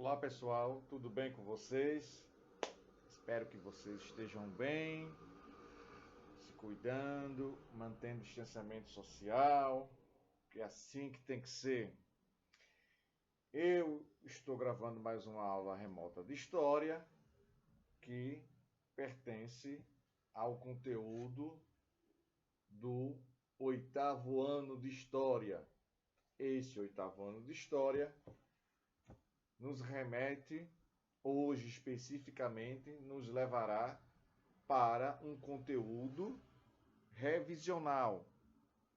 Olá pessoal, tudo bem com vocês? Espero que vocês estejam bem, se cuidando, mantendo distanciamento social, que é assim que tem que ser. Eu estou gravando mais uma aula remota de história que pertence ao conteúdo do oitavo ano de história. Esse oitavo ano de história nos remete, hoje especificamente, nos levará para um conteúdo revisional,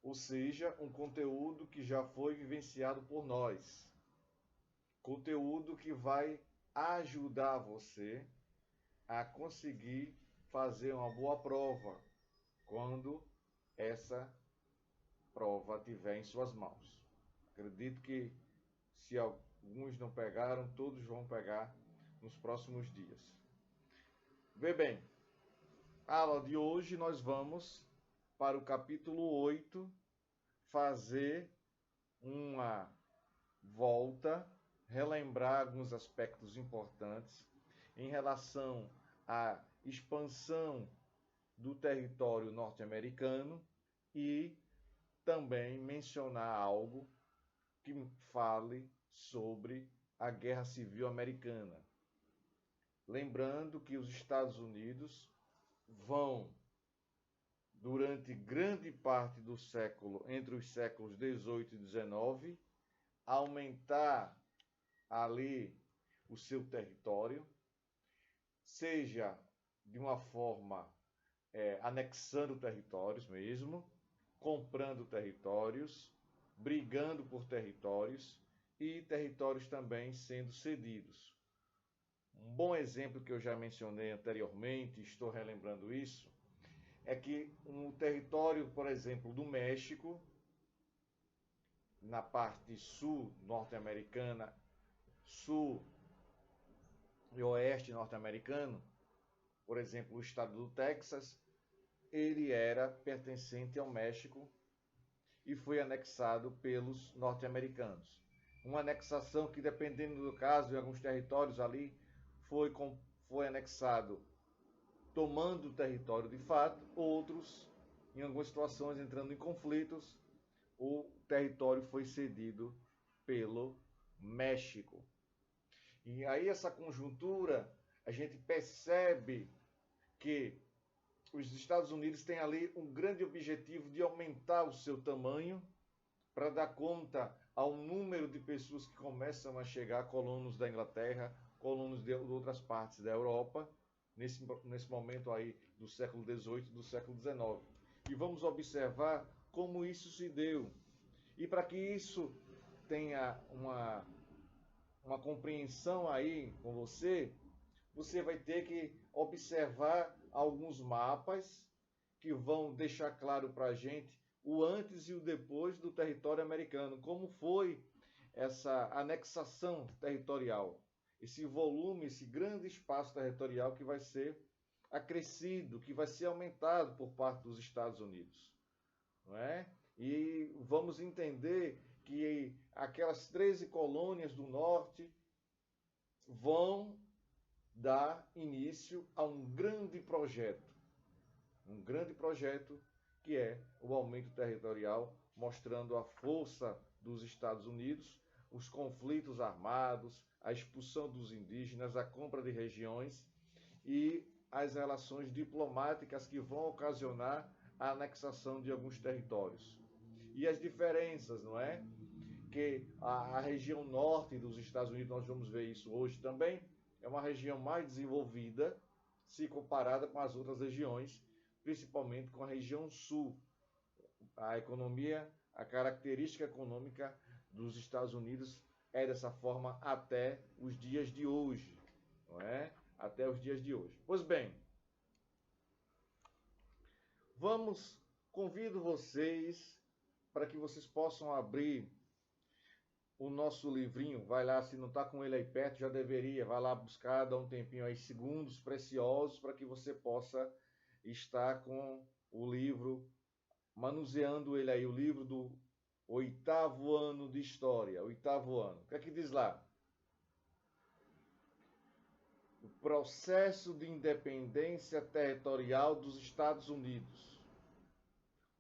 ou seja, um conteúdo que já foi vivenciado por nós. Conteúdo que vai ajudar você a conseguir fazer uma boa prova quando essa prova estiver em suas mãos. Acredito que se alguns não pegaram, todos vão pegar nos próximos dias. Vê bem, a aula de hoje nós vamos para o capítulo 8 fazer uma volta, relembrar alguns aspectos importantes em relação à expansão do território norte-americano e também mencionar algo que fale sobre a Guerra Civil Americana. Lembrando que os Estados Unidos vão, durante grande parte do século, entre os séculos 18 e 19, aumentar ali o seu território, seja de uma forma anexando territórios mesmo, comprando territórios, brigando por territórios e territórios também sendo cedidos. Um bom exemplo que eu já mencionei anteriormente, estou relembrando isso, é que um território, por exemplo, do México, na parte sul norte-americana, sul e oeste norte-americano, por exemplo, o estado do Texas, ele era pertencente ao México e foi anexado pelos norte-americanos. Uma anexação que, dependendo do caso, em alguns territórios ali, foi anexado tomando o território de fato, outros, em algumas situações, entrando em conflitos, o território foi cedido pelo México. E aí essa conjuntura, a gente percebe que os Estados Unidos têm ali um grande objetivo de aumentar o seu tamanho para dar conta ao número de pessoas que começam a chegar, colonos da Inglaterra, colonos de outras partes da Europa, nesse momento aí do século XVIII e do século XIX. E vamos observar como isso se deu. E para que isso tenha uma compreensão aí com você, você vai ter que observar alguns mapas que vão deixar claro para a gente o antes e o depois do território americano, como foi essa anexação territorial, esse volume, esse grande espaço territorial que vai ser acrescido, que vai ser aumentado por parte dos Estados Unidos. Não é? E vamos entender que aquelas 13 colônias do norte vão dar início a um grande projeto que é o aumento territorial, mostrando a força dos Estados Unidos, os conflitos armados, a expulsão dos indígenas, a compra de regiões e as relações diplomáticas que vão ocasionar a anexação de alguns territórios. E as diferenças, não é? Que a região norte dos Estados Unidos, nós vamos ver isso hoje também, é uma região mais desenvolvida se comparada com as outras regiões, principalmente com a região sul. A economia, a característica econômica dos Estados Unidos é dessa forma até os dias de hoje, não é? Até os dias de hoje. Pois bem, convido vocês para que vocês possam abrir o nosso livrinho. Vai lá, se não está com ele aí perto, já deveria, vai lá buscar, dá um tempinho aí, segundos preciosos, para que você possa estar com o livro, manuseando ele aí, o livro do oitavo ano de história, oitavo ano. O que é que diz lá? o processo de independência territorial dos Estados Unidos.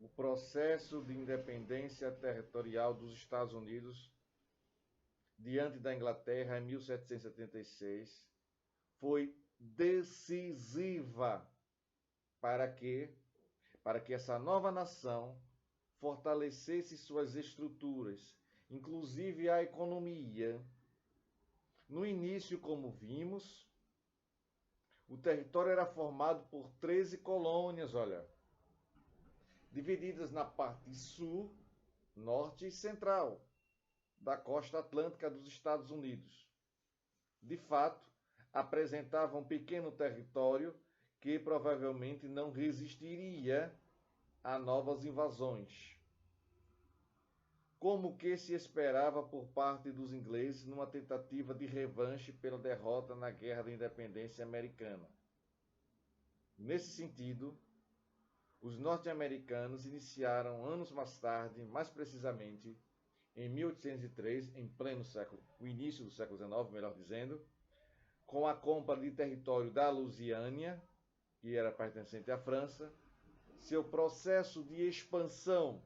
O processo de independência territorial dos Estados Unidos diante da Inglaterra em 1776 foi decisiva para que essa nova nação fortalecesse suas estruturas, inclusive a economia. No início, como vimos, o território era formado por 13 colônias, olha, divididas na parte sul, norte e central da costa atlântica dos Estados Unidos. De fato, apresentava um pequeno território que provavelmente não resistiria a novas invasões, como que se esperava por parte dos ingleses numa tentativa de revanche pela derrota na Guerra da Independência Americana. Nesse sentido, os norte-americanos iniciaram anos mais tarde, mais precisamente em 1803, em pleno século, o início do século XIX, melhor dizendo, com a compra de território da Lusiânia, que era pertencente à França, seu processo de expansão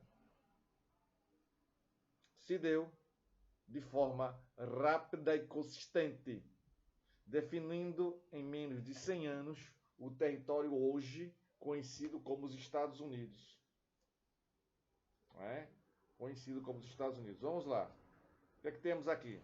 se deu de forma rápida e consistente, definindo em menos de 100 anos o território hoje conhecido como os Estados Unidos. Não é? Conhecido como os Estados Unidos. Vamos lá. O que é que temos aqui?